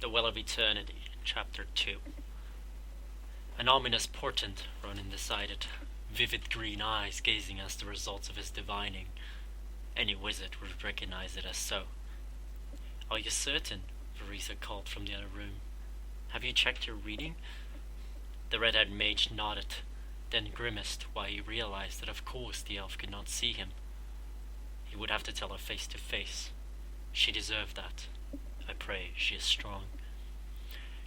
The Well of Eternity, Chapter 2. An ominous portent, Ronan decided, vivid green eyes gazing as the results of his divining. Any wizard would recognize it as so. "Are you certain?" Verisa called from the other room. "Have you checked your reading?" The red-haired mage nodded, then grimaced while he realized that of course the elf could not see him. He would have to tell her face to face. She deserved that. I pray she is strong.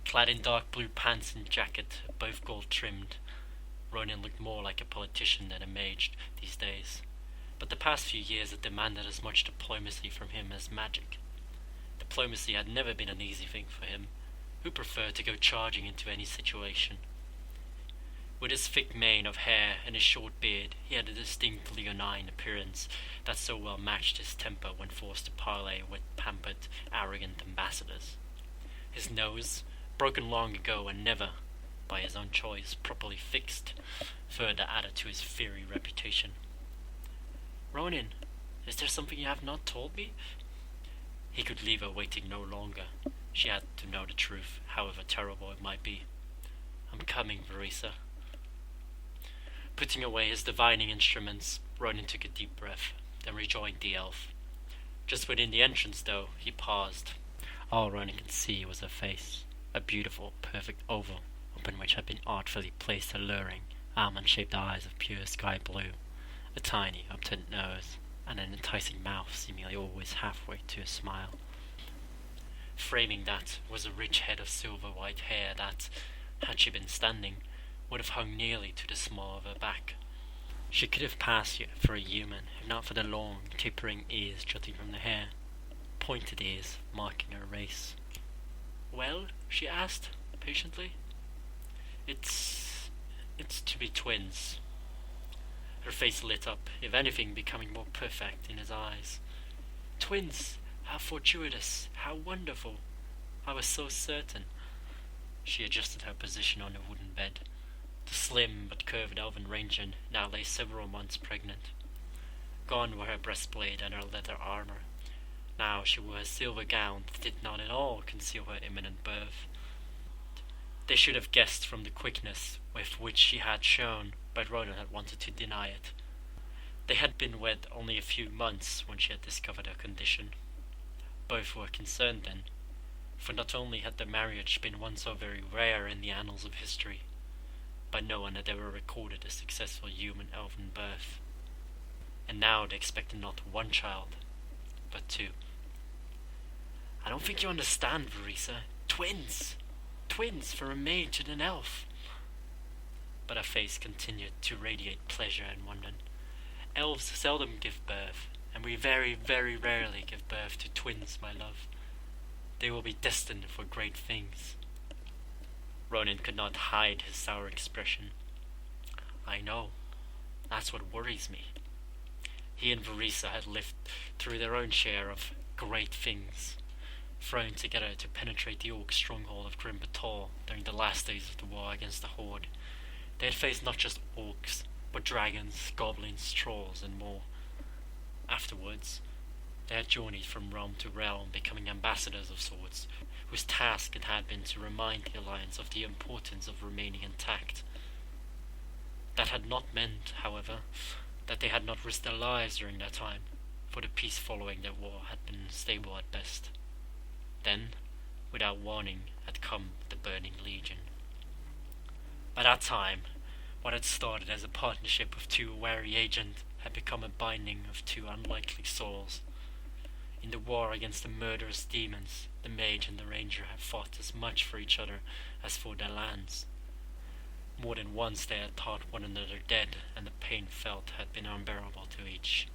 Clad in dark blue pants and jacket, both gold-trimmed, Ronan looked more like a politician than a mage these days. But the past few years had demanded as much diplomacy from him as magic. Diplomacy had never been an easy thing for him, who preferred to go charging into any situation. With his thick mane of hair and his short beard, he had a distinct leonine appearance that so well matched his temper when forced to parley with pampered, arrogant ambassadors. His nose, broken long ago and never, by his own choice, properly fixed, further added to his fiery reputation. "Ronan, is there something you have not told me?" He could leave her waiting no longer. She had to know the truth, however terrible it might be. "I'm coming, Verisa." Putting away his divining instruments, Ronan took a deep breath, then rejoined the elf. Just within the entrance, though, he paused. All Ronan could see was her face, a beautiful, perfect oval, upon which had been artfully placed alluring, almond-shaped eyes of pure sky blue, a tiny, upturned nose, and an enticing mouth seemingly always halfway to a smile. Framing that was a rich head of silver-white hair that, had she been standing, would have hung nearly to the small of her back. She could have passed for a human, if not for the long, tapering ears jutting from the hair, pointed ears marking her race. "Well?" she asked, patiently. It's to be twins." Her face lit up, if anything becoming more perfect in his eyes. "Twins! How fortuitous! How wonderful! I was so certain." She adjusted her position on the wooden bed. The slim but curved elven ranger now lay several months pregnant. Gone were her breastplate and her leather armor. Now she wore a silver gown that did not at all conceal her imminent birth. They should have guessed from the quickness with which she had shown, but Ronan had wanted to deny it. They had been wed only a few months when she had discovered her condition. Both were concerned then, for not only had the marriage been one so very rare in the annals of history, but no one had ever recorded a successful human elven birth. And now they expected not one child, but two. "I don't think you understand, Verisa. Twins! Twins for a mage and an elf." But her face continued to radiate pleasure and wonder. "Elves seldom give birth, and we very, very rarely give birth to twins, my love. They will be destined for great things." Ronan could not hide his sour expression. "I know. That's what worries me." He and Verisa had lived through their own share of great things, thrown together to penetrate the orc stronghold of Grim Bator during the last days of the war against the Horde. They had faced not just orcs, but dragons, goblins, trolls, and more. Afterwards, they had journeyed from realm to realm, becoming ambassadors of sorts, whose task it had been to remind the Alliance of the importance of remaining intact. That had not meant, however, that they had not risked their lives during that time, for the peace following their war had been unstable at best. Then, without warning, had come the Burning Legion. By that time, what had started as a partnership of two wary agents had become a binding of two unlikely souls. In the war against the murderous demons, the mage and the ranger had fought as much for each other as for their lands. More than once they had thought one another dead, and the pain felt had been unbearable to each.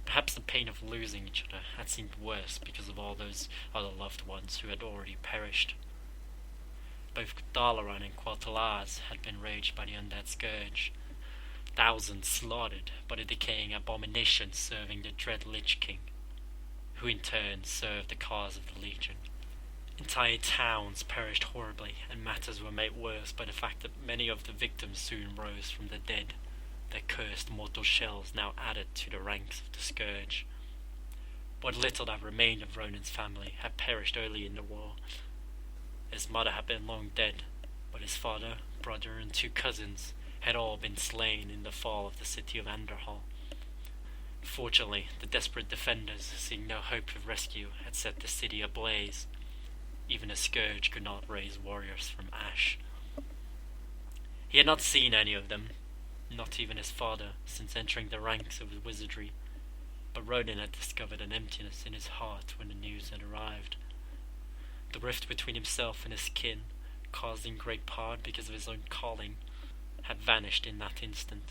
Perhaps the pain of losing each other had seemed worse because of all those other loved ones who had already perished. Both Dalaran and Quel'Thalaz had been raged by the undead scourge, thousands slaughtered by the decaying abomination serving the dread Lich King, who in turn served the cause of the Legion. Entire towns perished horribly, and matters were made worse by the fact that many of the victims soon rose from the dead, their cursed mortal shells now added to the ranks of the scourge. What little that remained of Ronan's family had perished early in the war, His mother had been long dead, but his father, brother, and 2 cousins had all been slain in the fall of the city of Anderhall. Fortunately, the desperate defenders, seeing no hope of rescue, had set the city ablaze. Even a scourge could not raise warriors from ash. He had not seen any of them, not even his father, since entering the ranks of his wizardry, but Ronan had discovered an emptiness in his heart when the news had arrived. The rift between himself and his kin, caused in great part because of his own calling, had vanished in that instant.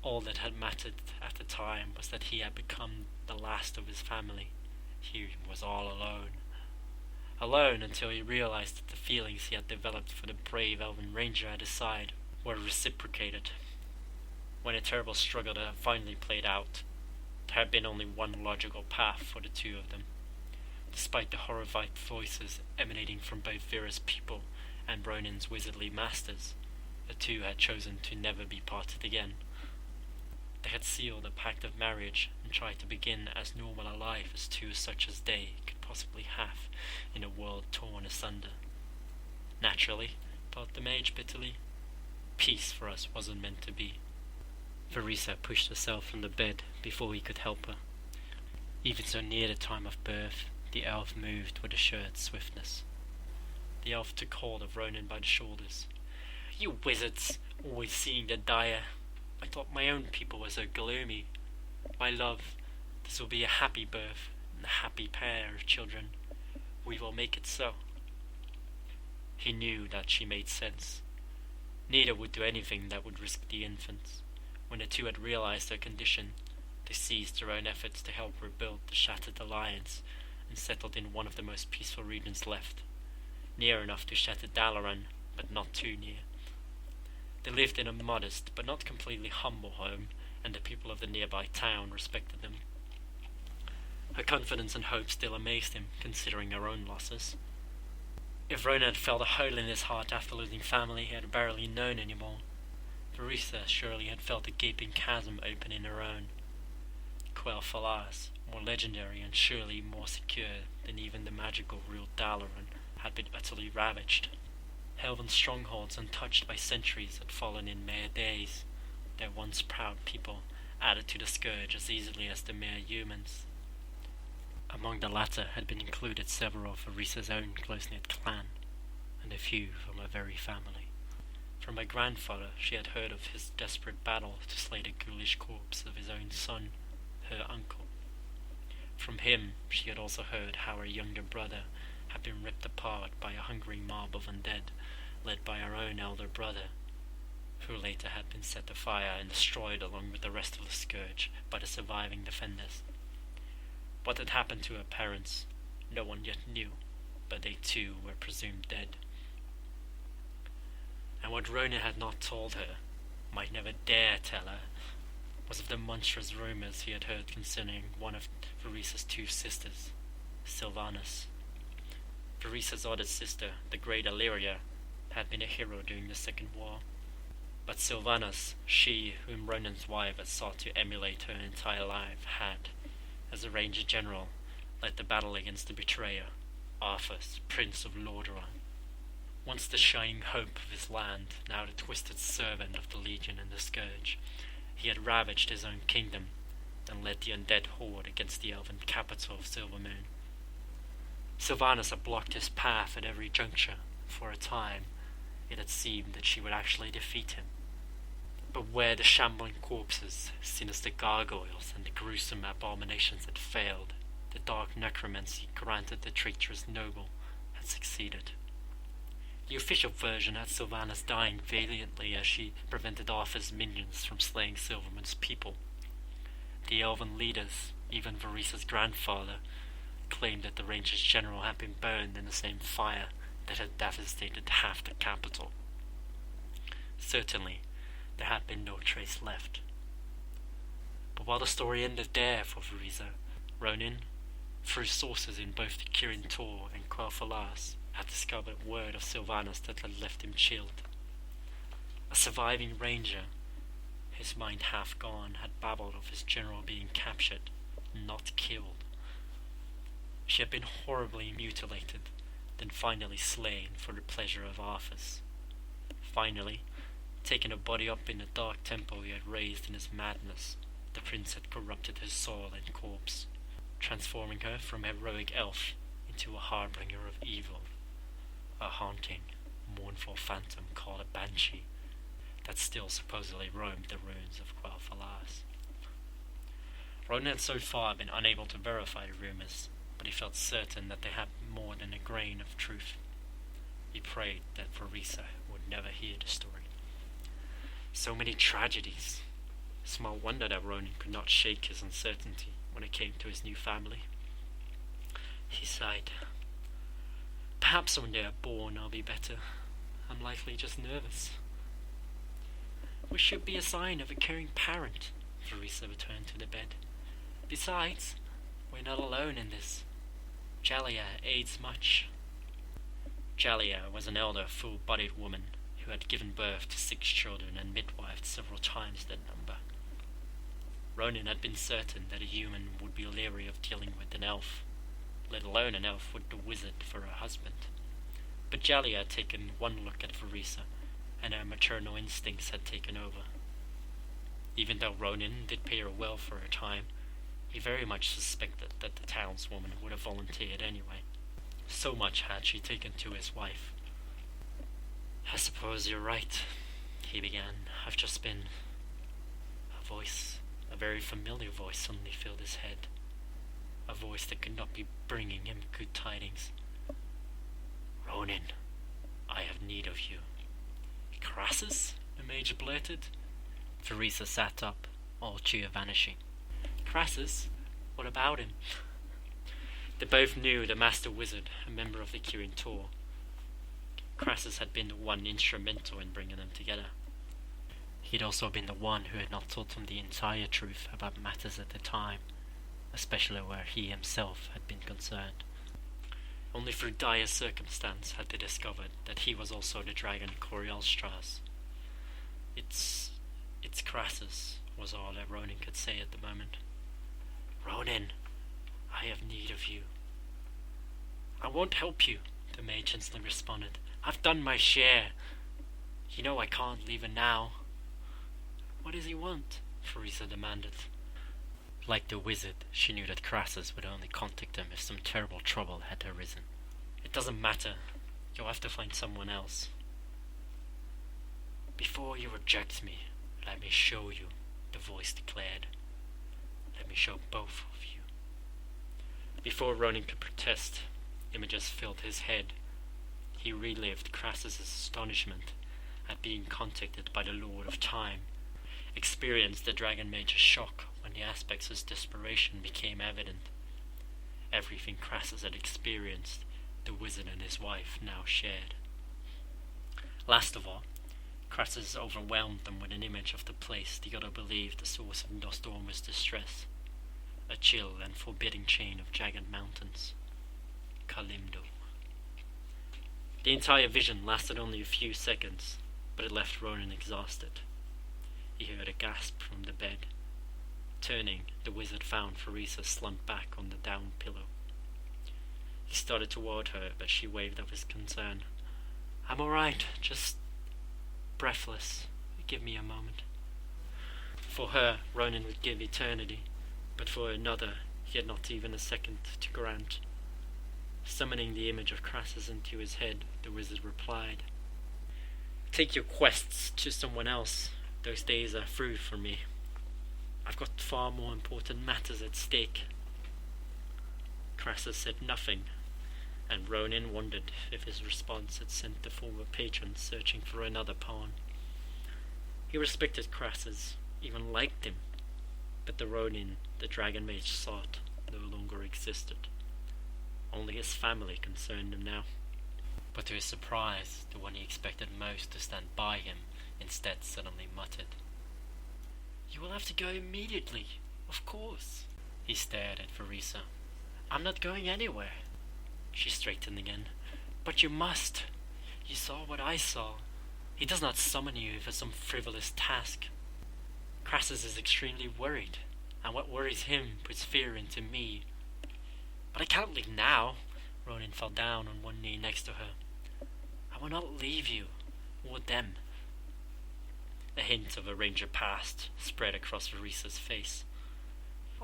All that had mattered at the time was that he had become the last of his family. He was all alone. Alone until he realized that the feelings he had developed for the brave elven ranger at his side were reciprocated. When a terrible struggle had finally played out, there had been only one logical path for the 2 of them. Despite the horrified voices emanating from both Vera's people and Ronan's wizardly masters, the 2 had chosen to never be parted again. They had sealed a pact of marriage and tried to begin as normal a life as 2 such as they could possibly have in a world torn asunder. Naturally, thought the mage bitterly, peace for us wasn't meant to be. Verisa pushed herself from the bed before he could help her. Even so near the time of birth, the elf moved with assured swiftness. The elf took hold of Ronan by the shoulders. "You wizards, always seeing the dire. I thought my own people were so gloomy. My love, this will be a happy birth, and a happy pair of children. We will make it so." He knew that she made sense. Neither would do anything that would risk the infants. When the 2 had realized her condition, they ceased their own efforts to help rebuild the shattered alliance and settled in one of the most peaceful regions left, near enough to shatter Dalaran, but not too near. They lived in a modest but not completely humble home, and the people of the nearby town respected them. Her confidence and hope still amazed him, considering her own losses. If Ronan had felt a hole in his heart after losing family he had barely known anymore, Verisa surely had felt a gaping chasm open in her own. Quel'Thalas, more legendary and surely more secure than even the magical ruled Dalaran, had been utterly ravaged. Elven strongholds untouched by centuries had fallen in mere days, their once proud people added to the scourge as easily as the mere humans. Among the latter had been included several of Verisa's own close-knit clan, and a few from her very family. From her grandfather she had heard of his desperate battle to slay the ghoulish corpse of his own son, her uncle. From him she had also heard how her younger brother had been ripped apart by a hungry mob of undead, led by her own elder brother, who later had been set afire and destroyed along with the rest of the scourge by the surviving defenders. What had happened to her parents, no one yet knew, but they too were presumed dead. And what Ronan had not told her, might never dare tell her, was of the monstrous rumors he had heard concerning one of Verisa's 2 sisters, Sylvanas. Verisa's other sister, the Great Illyria, had been a hero during the Second War. But Sylvanas, she whom Ronan's wife had sought to emulate her entire life, had, as a Ranger General, led the battle against the betrayer, Arthas, Prince of Lordaeron. Once the shining hope of his land, now the twisted servant of the Legion and the Scourge, he had ravaged his own kingdom, and led the undead horde against the elven capital of Silvermoon. Sylvanas had blocked his path at every juncture. For a time, it had seemed that she would actually defeat him. But where the shambling corpses, sinister gargoyles, and the gruesome abominations had failed, the dark necromancy granted the traitorous noble had succeeded. The official version had Sylvanas dying valiantly as she prevented Arthur's minions from slaying Silvermoon's people. The elven leaders, even Verisa's grandfather, claimed that the Rangers General had been burned in the same fire that had devastated half the capital. Certainly, there had been no trace left. But while the story ended there for Verisa, Ronan, through sources in both the Kirin Tor and Quel'Thalas, had discovered word of Sylvanas that had left him chilled. A surviving ranger, his mind half gone, had babbled of his general being captured, not killed. She had been horribly mutilated, then finally slain for the pleasure of Arthas. Finally, taking a body up in the dark temple he had raised in his madness, the prince had corrupted her soul and corpse, transforming her from heroic elf into a harbinger of evil, a haunting, mournful phantom called a banshee that still supposedly roamed the ruins of Quel'Thalas. Ronan had so far been unable to verify the rumours, but he felt certain that they had more than a grain of truth. He prayed that Farisa would never hear the story. So many tragedies. Small wonder that Ronan could not shake his uncertainty when it came to his new family. He sighed. Perhaps when they are born I'll be better. I'm likely just nervous. Which should be a sign of a caring parent, Farisa returned to the bed. Besides, we're not alone in this. Jalia aids much. Jalia was an elder, full-bodied woman who had given birth to 6 children and midwifed several times that number. Ronan had been certain that a human would be leery of dealing with an elf, let alone an elf with the wizard for a husband. But Jalia had taken one look at Farisa, and her maternal instincts had taken over. Even though Ronan did pay her well for her time, he very much suspected that the townswoman would have volunteered anyway. So much had she taken to his wife. I suppose you're right, he began. I've just been... A voice, a very familiar voice, suddenly filled his head. A voice that could not be bringing him good tidings. Ronan, I have need of you. Crassus? The mage blurted. Farisa sat up, all cheer vanishing. Crassus? What about him? They both knew the master wizard, a member of the Kirin Tor. Crassus had been the one instrumental in bringing them together. He'd also been the one who had not told them the entire truth about matters at the time, especially where he himself had been concerned. Only through dire circumstance had they discovered that he was also the dragon Corielstras. It's Crassus, was all that Ronan could say at the moment. Ronan, I have need of you. I won't help you, the mage instantly responded. I've done my share. You know I can't leave her now. What does he want? Farisa demanded. Like the wizard, she knew that Crassus would only contact him if some terrible trouble had arisen. It doesn't matter. You'll have to find someone else. Before you reject me, let me show you, the voice declared. Let me show both of you. Before Ronan could protest, images filled his head. He relived Crassus's astonishment at being contacted by the Lord of Time, experienced the Dragon Mage's shock when the aspects of his desperation became evident. Everything Crassus had experienced, the wizard and his wife now shared. Last of all, Crassus overwhelmed them with an image of the place the other believed the source of Nostorma's distress, a chill and forbidding chain of jagged mountains. Kalimdor. The entire vision lasted only a few seconds, but it left Ronan exhausted. He heard a gasp from the bed. Turning, the wizard found Farisa slumped back on the down pillow. He started toward her, but she waved off his concern. I'm alright, just breathless. Give me a moment. For her, Ronan would give eternity, but for another, he had not even a second to grant. Summoning the image of Crassus into his head, the wizard replied, Take your quests to someone else. Those days are through for me. I've got far more important matters at stake. Crassus said nothing, and Ronan wondered if his response had sent the former patron searching for another pawn. He respected Crassus, even liked him, but the Ronin the Dragon Mage sought no longer existed. Only his family concerned him now. But to his surprise, the one he expected most to stand by him instead suddenly muttered, You will have to go immediately, of course. He stared at Farisa. I'm not going anywhere. She straightened again. But you must. You saw what I saw. He does not summon you for some frivolous task. Crassus is extremely worried, and what worries him puts fear into me. But I can't leave now. Ronan fell down on one knee next to her. I will not leave you, or them. A hint of a ranger past spread across Veresa's face,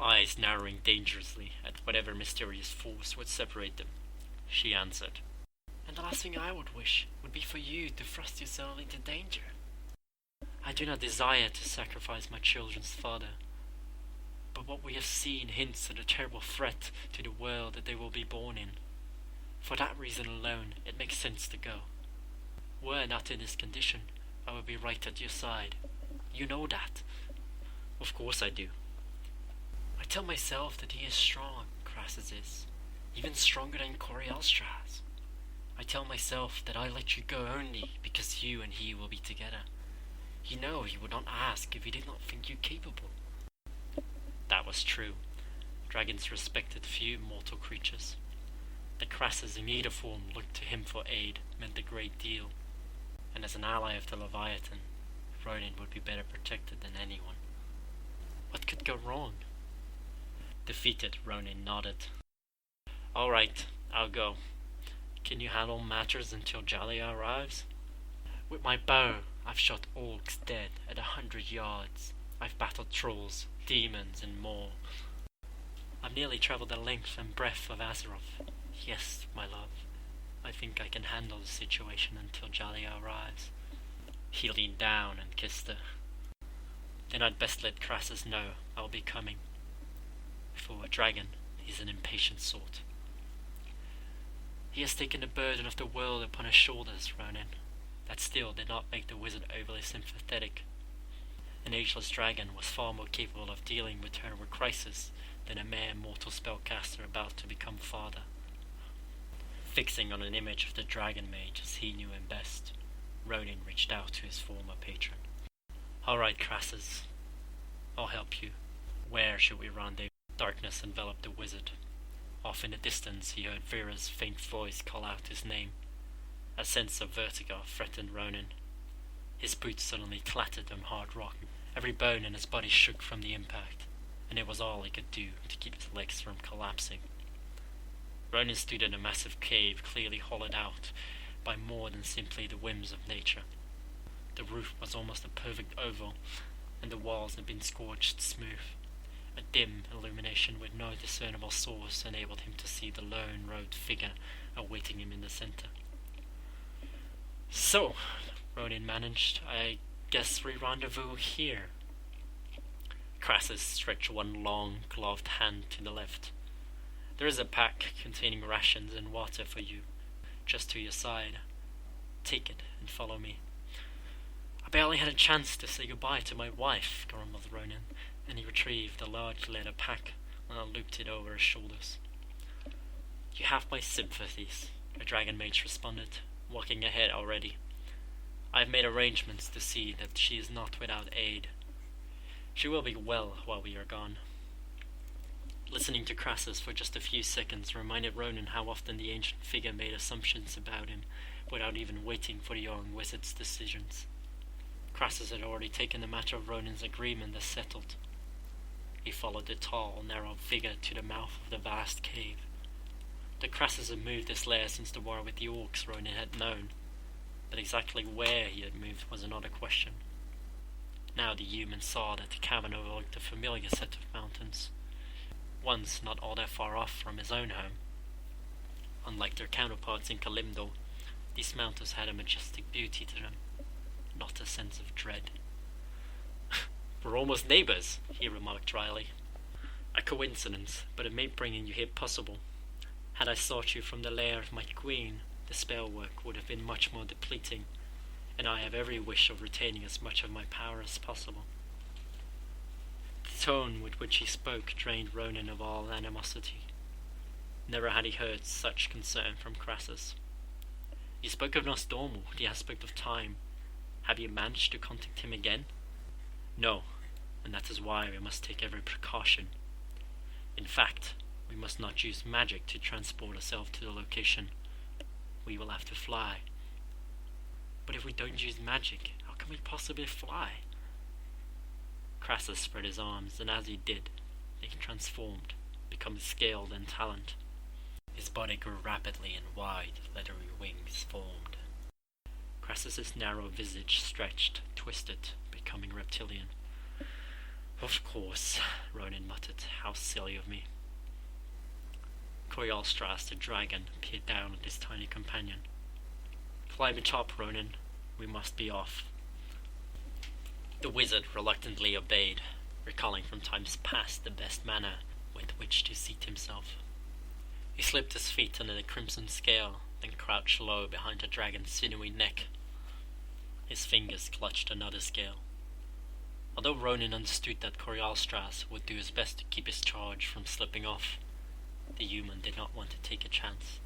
eyes narrowing dangerously at whatever mysterious force would separate them. She answered, And the last thing I would wish would be for you to thrust yourself into danger. I do not desire to sacrifice my children's father, but what we have seen hints at a terrible threat to the world that they will be born in. For that reason alone, it makes sense to go. Were I not in this condition, I would be right at your side. You know that. Of course I do. I tell myself that he is strong, Crassus is, even stronger than Corielstra's. I tell myself that I let you go only because you and he will be together. You know he would not ask if he did not think you capable. That was true. Dragons respected few mortal creatures. That Crassus in either form looked to him for aid meant a great deal, and as an ally of the Leviathan, Ronan would be better protected than anyone. What could go wrong? Defeated, Ronan nodded. All right, I'll go. Can you handle matters until Jalia arrives? With my bow, I've shot orcs dead at 100 yards. I've battled trolls, demons, and more. I've nearly travelled the length and breadth of Azeroth. Yes, my love, I think I can handle the situation until Jalia arrives. He leaned down and kissed her. Then I'd best let Crassus know I'll be coming. For a dragon, he's an impatient sort. He has taken the burden of the world upon his shoulders, Ronan. That still did not make the wizard overly sympathetic. An ageless dragon was far more capable of dealing with her crisis than a mere mortal spellcaster about to become father. Fixing on an image of the dragon mage as he knew him best, Ronan reached out to his former patron. All right, Crassus, I'll help you. Where should we rendezvous? Darkness enveloped the wizard. Off in the distance he heard Vera's faint voice call out his name. A sense of vertigo threatened Ronan. His boots suddenly clattered on hard rock. Every bone in his body shook from the impact, and it was all he could do to keep his legs from collapsing. Ronan stood in a massive cave clearly hollowed out by more than simply the whims of nature. The roof was almost a perfect oval, and the walls had been scorched smooth. A dim illumination with no discernible source enabled him to see the lone robed figure awaiting him in the center. So, Ronan managed, I guess we rendezvous here. Crassus stretched one long, gloved hand to the left. There is a pack containing rations and water for you, just to your side. Take it and follow me. I barely had a chance to say goodbye to my wife, grumbled Ronan, and he retrieved a large leather pack and looped it over his shoulders. You have my sympathies, a dragon mage responded, walking ahead already. I have made arrangements to see that she is not without aid. She will be well while we are gone. Listening to Crassus for just a few seconds reminded Ronan how often the ancient figure made assumptions about him without even waiting for the young wizard's decisions. Crassus had already taken the matter of Ronan's agreement as settled. He followed the tall, narrow figure to the mouth of the vast cave. The Crassus had moved his lair since the war with the orcs Ronan had known, but exactly where he had moved was another question. Now the human saw that the cavern overlooked a familiar set of mountains, once not all that far off from his own home. Unlike their counterparts in Kalimdor, these mountains had a majestic beauty to them, not a sense of dread. We're almost neighbors, he remarked dryly. A coincidence, but it made bringing you here possible. Had I sought you from the lair of my queen, the spell work would have been much more depleting, and I have every wish of retaining as much of my power as possible. The tone with which he spoke drained Ronan of all animosity. Never had he heard such concern from Crassus. You spoke of Nostormo, the aspect of time. Have you managed to contact him again? No, and that is why we must take every precaution. In fact, we must not use magic to transport ourselves to the location. We will have to fly. But if we don't use magic, how can we possibly fly? Crassus spread his arms, and as he did, they transformed, becoming scaled and taloned. His body grew rapidly and wide, leathery wings formed. Crassus's narrow visage stretched, twisted, becoming reptilian. Of course, Ronan muttered. How silly of me. Coriolstras, the dragon, peered down at his tiny companion. Climb atop, Ronan. We must be off. The wizard reluctantly obeyed, recalling from times past the best manner with which to seat himself. He slipped his feet under the crimson scale, then crouched low behind the dragon's sinewy neck. His fingers clutched another scale. Although Ronan understood that Coriolstras would do his best to keep his charge from slipping off, the human did not want to take a chance.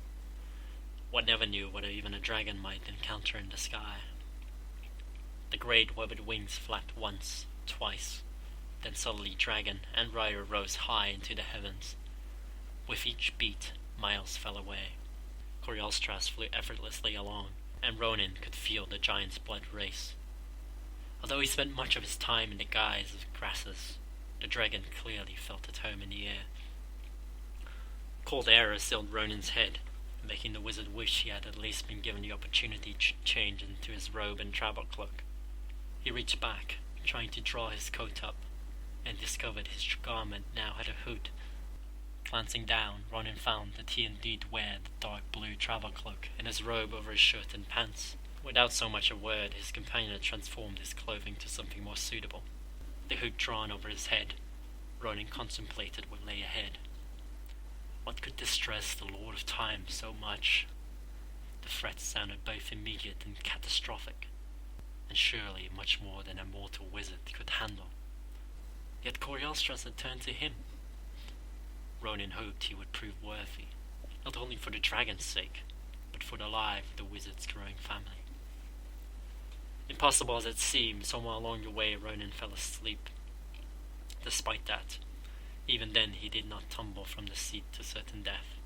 One never knew what even a dragon might encounter in the sky. The great webbed wings flapped once, twice, then suddenly dragon and rider rose high into the heavens. With each beat, miles fell away. Coriolstras flew effortlessly along, and Ronan could feel the giant's blood race. Although he spent much of his time in the guise of grasses, the dragon clearly felt at home in the air. Cold air assailed Ronan's head, making the wizard wish he had at least been given the opportunity to change into his robe and travel cloak. He reached back, trying to draw his coat up, and discovered his garment now had a hood. Glancing down, Ronan found that he indeed wore the dark blue travel cloak and his robe over his shirt and pants. Without so much a word, his companion had transformed his clothing to something more suitable. The hood drawn over his head, Ronan contemplated what lay ahead. What could distress the Lord of Time so much? The threat sounded both immediate and catastrophic, and surely much more than a mortal wizard could handle. Yet Coriolstras had turned to him. Ronan hoped he would prove worthy, not only for the dragon's sake, but for the life of the wizard's growing family. Impossible as it seemed, somewhere along the way Ronan fell asleep. Despite that, even then he did not tumble from the seat to certain death.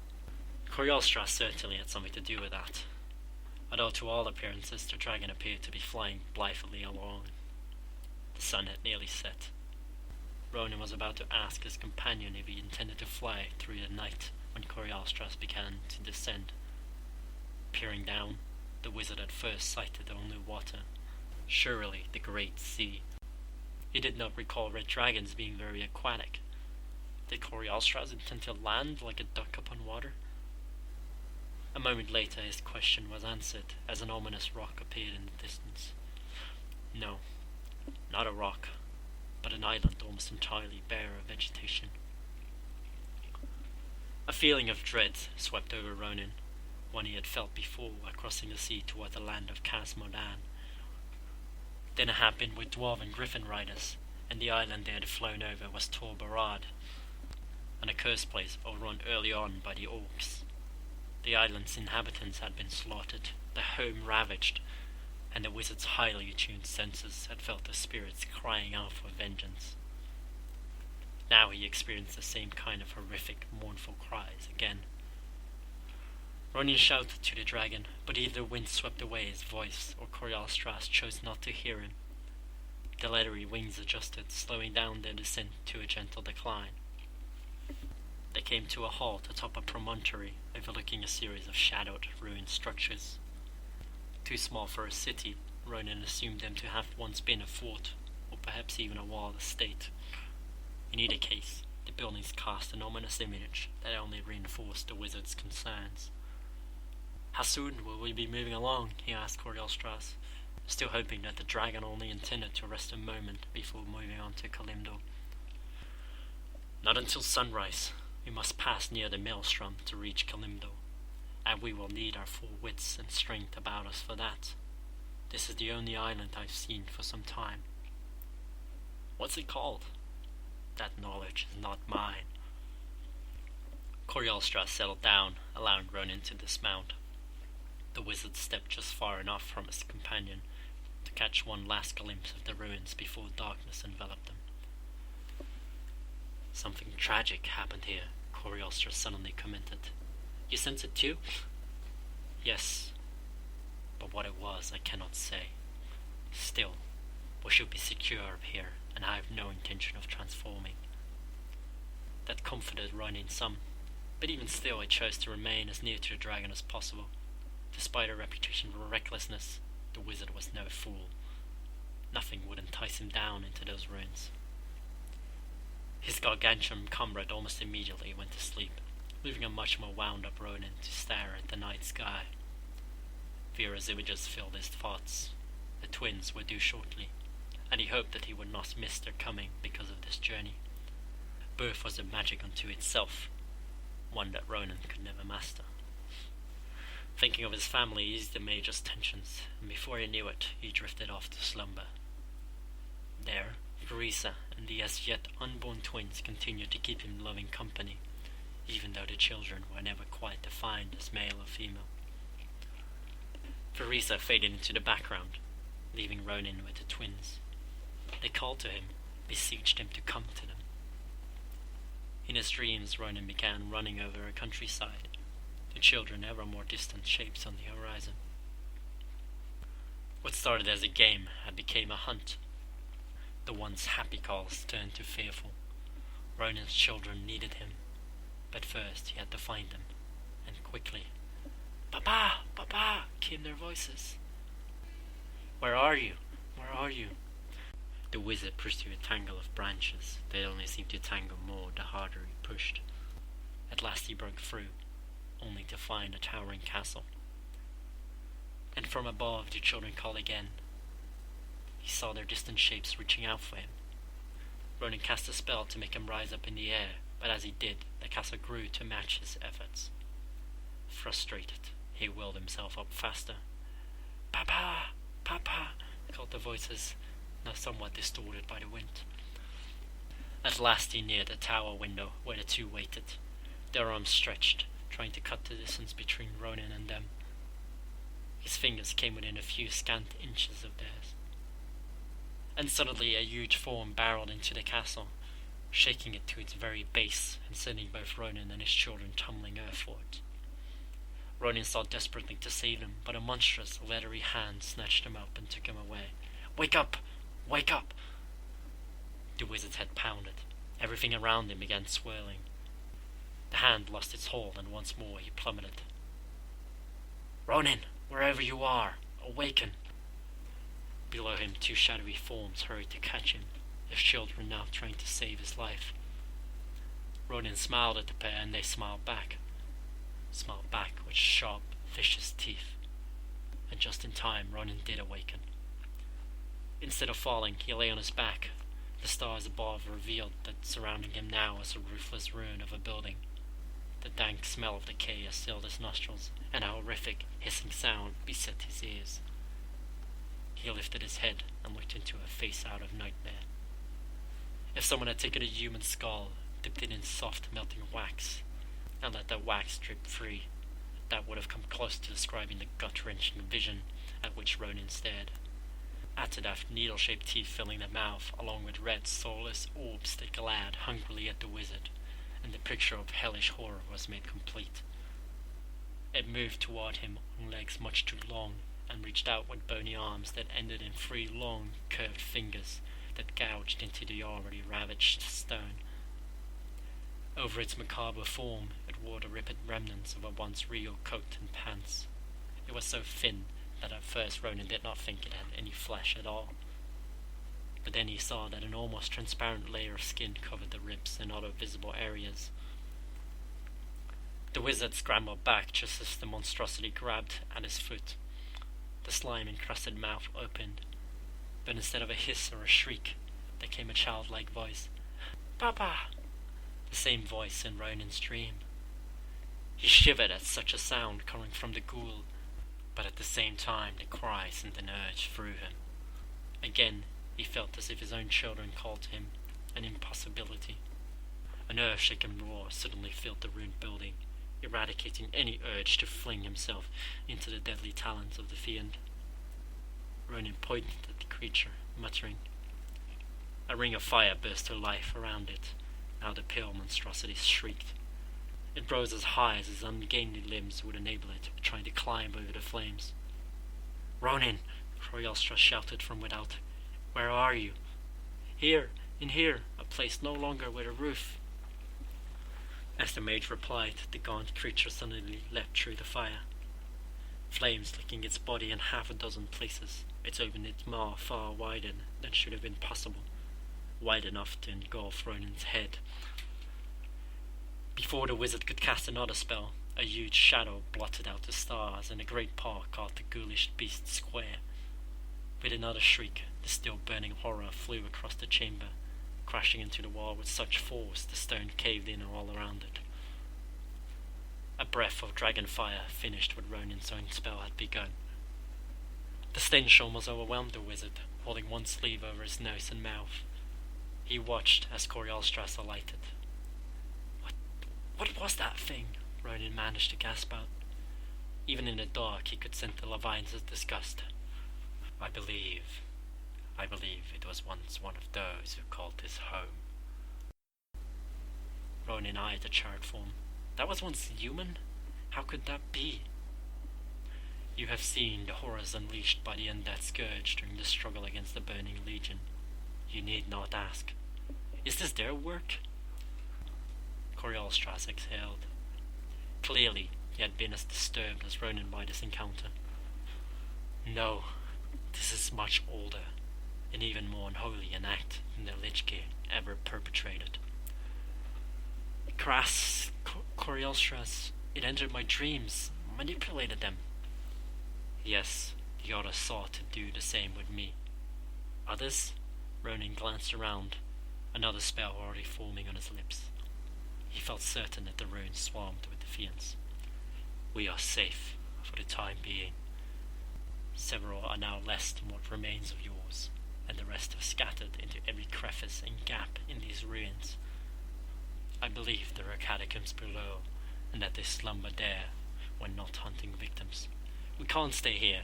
Coriolstras certainly had something to do with that, although to all appearances the dragon appeared to be flying blithely along. The sun had nearly set. Ronan was about to ask his companion if he intended to fly through the night when Coriolstras began to descend. Peering down, the wizard at first sighted only water, surely the great sea. He did not recall red dragons being very aquatic. Did Coriolstras intend to land like a duck upon water? A moment later his question was answered as an ominous rock appeared in the distance. No, not a rock, but an island almost entirely bare of vegetation. A feeling of dread swept over Ronan, one he had felt before while crossing the sea toward the land of Cas-Modan. Then it happened with dwarf and griffin riders, and the island they had flown over was Tor Barad, an accursed place overrun early on by the orcs. The island's inhabitants had been slaughtered, their home ravaged, and the wizard's highly attuned senses had felt the spirits crying out for vengeance. Now he experienced the same kind of horrific, mournful cries again. Ronan shouted to the dragon, but either the wind swept away his voice, or Coriolstras chose not to hear him. The leathery wings adjusted, slowing down their descent to a gentle decline. They came to a halt atop a promontory overlooking a series of shadowed, ruined structures. Too small for a city, Ronan assumed them to have once been a fort, or perhaps even a walled estate. In either case, the buildings cast an ominous image that only reinforced the wizard's concerns. "How soon will we be moving along?" he asked Coriolstras, still hoping that the dragon only intended to rest a moment before moving on to Kalimdor. "Not until sunrise. We must pass near the maelstrom to reach Kalimdor, and we will need our full wits and strength about us for that. This is the only island I've seen for some time." "What's it called?" "That knowledge is not mine." Coriolstras settled down, allowing Ronan to dismount. The wizard stepped just far enough from his companion to catch one last glimpse of the ruins before darkness enveloped them. "Something tragic happened here," Coriolstras suddenly commented. "You sense it too?" "Yes, but what it was I cannot say. Still, we should be secure up here, and I have no intention of transforming." That comforted Ronan some. but even still he chose to remain as near to the dragon as possible. Despite a reputation for recklessness, the wizard was no fool. Nothing would entice him down into those ruins. His gargantuan comrade almost immediately went to sleep, leaving a much more wound-up Ronan to stare at the night sky. Vera's images filled his thoughts. The twins were due shortly, and he hoped that he would not miss their coming because of this journey. Birth was a magic unto itself, one that Ronan could never master. Thinking of his family eased the major's tensions, and before he knew it, he drifted off to slumber. There, Teresa and the as yet unborn twins continued to keep him loving company, even though the children were never quite defined as male or female. Teresa faded into the background, leaving Ronan with the twins. They called to him, beseeched him to come to them. In his dreams, Ronan began running over a countryside, the children ever more distant shapes on the horizon. What started as a game had become a hunt. The once happy calls turned to fearful. Ronan's children needed him, but first he had to find them, and quickly. "Papa! Papa!" came their voices. "Where are you? Where are you?" The wizard pushed through a tangle of branches that only seemed to tangle more the harder he pushed. At last he broke through, only to find a towering castle. And from above the children called again. He saw their distant shapes reaching out for him. Ronan cast a spell to make him rise up in the air, but as he did, the castle grew to match his efforts. Frustrated, he whirled himself up faster. "Papa! Papa!" called the voices, now somewhat distorted by the wind. At last he neared the tower window where the two waited, their arms stretched, trying to cut the distance between Ronan and them. His fingers came within a few scant inches of theirs. And suddenly a huge form barreled into the castle, shaking it to its very base and sending both Ronan and his children tumbling earthward. Ronan sought desperately to save them, but a monstrous, leathery hand snatched him up and took him away. "Wake up! Wake up!" The wizard's head pounded. Everything around him began swirling. The hand lost its hold, and once more he plummeted. "Ronan, wherever you are, awaken!" Below him, two shadowy forms hurried to catch him, their children now trying to save his life. Ronan smiled at the pair, and they smiled back with sharp, vicious teeth. And just in time, Ronan did awaken. Instead of falling, he lay on his back. The stars above revealed that surrounding him now was a roofless ruin of a building. The dank smell of decay assailed his nostrils, and a horrific, hissing sound beset his ears. He lifted his head and looked into a face out of nightmare. If someone had taken a human skull, dipped it in soft, melting wax, and let that wax drip free, that would have come close to describing the gut-wrenching vision at which Ronan stared. Add to that needle-shaped teeth filling the mouth, along with red, soulless orbs that glared hungrily at the wizard, and the picture of hellish horror was made complete. It moved toward him on legs much too long, and reached out with bony arms that ended in three long, curved fingers that gouged into the already ravaged stone. Over its macabre form, it wore the ripped remnants of a once real coat and pants. It was so thin that at first Ronan did not think it had any flesh at all. But then he saw that an almost transparent layer of skin covered the ribs and other visible areas. The wizard scrambled back just as the monstrosity grabbed at his foot. The slime-encrusted mouth opened, but instead of a hiss or a shriek, there came a childlike voice. "Papa!" The same voice in Ronan's dream. He shivered at such a sound coming from the ghoul, but at the same time the cry sent an urge through him. Again, he felt as if his own children called to him, an impossibility. An earth-shaking roar suddenly filled the ruined building, eradicating any urge to fling himself into the deadly talons of the fiend. Ronan pointed at the creature, muttering. A ring of fire burst to life around it. Now the pale monstrosity shrieked. It rose as high as his ungainly limbs would enable it, trying to climb over the flames. "Ronan!" Croyostra shouted from without. "Where are you?" "Here, in here, a place no longer with a roof." As the mage replied, the gaunt creature suddenly leapt through the fire, flames licking its body in half a dozen places. It opened its maw far wider than should have been possible, wide enough to engulf Ronin's head. Before the wizard could cast another spell, a huge shadow blotted out the stars, and a great paw caught the ghoulish beast square. With another shriek, the still burning horror flew across the chamber, crashing into the wall with such force the stone caved in all around it. A breath of dragon fire finished what Ronin's own spell had begun. The stench almost overwhelmed the wizard, holding one sleeve over his nose and mouth. He watched as Coriolstras alighted. What was that thing? Ronin managed to gasp out. Even in the dark he could sense the Leviathan's disgust. I believe it was once one of those who called this home. Ronin eyed the charred form. That was once human? How could that be? You have seen the horrors unleashed by the undead scourge during the struggle against the Burning Legion. You need not ask. Is this their work? Coriolstras exhaled. Clearly, he had been as disturbed as Ronin by this encounter. No, this is much older, and even more unholy an act than the Lich King ever perpetrated. Crass, Coriolstras, it entered my dreams, manipulated them. Yes, the others sought to do the same with me. Others? Ronin glanced around, another spell already forming on his lips. He felt certain that the runes swarmed with defiance. We are safe, for the time being. Several are now less than what remains of yours, and the rest have scattered into every crevice and gap in these ruins. I believe there are catacombs below, and that they slumber there when not hunting victims. We can't stay here.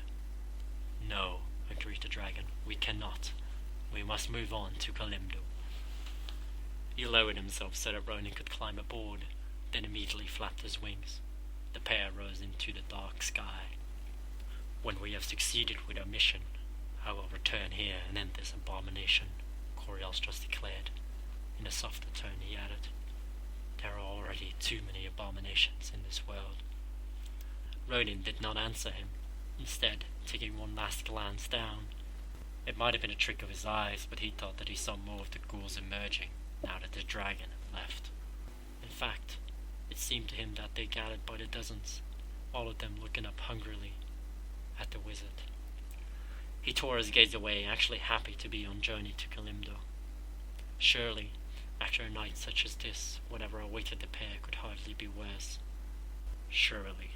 No, agreed the dragon, we cannot. We must move on to Kalimdor. He lowered himself so that Ronin could climb aboard, then immediately flapped his wings. The pair rose into the dark sky. When we have succeeded with our mission, I will return here and end this abomination, Coriolstras declared. In a softer tone he added, there are already too many abominations in this world. Ronin did not answer him, instead taking one last glance down. It might have been a trick of his eyes, but he thought that he saw more of the ghouls emerging now that the dragon had left. In fact, it seemed to him that they gathered by the dozens, all of them looking up hungrily at the wizard. He tore his gaze away, actually happy to be on journey to Kalimdor. Surely, after a night such as this, whatever awaited the pair could hardly be worse. Surely.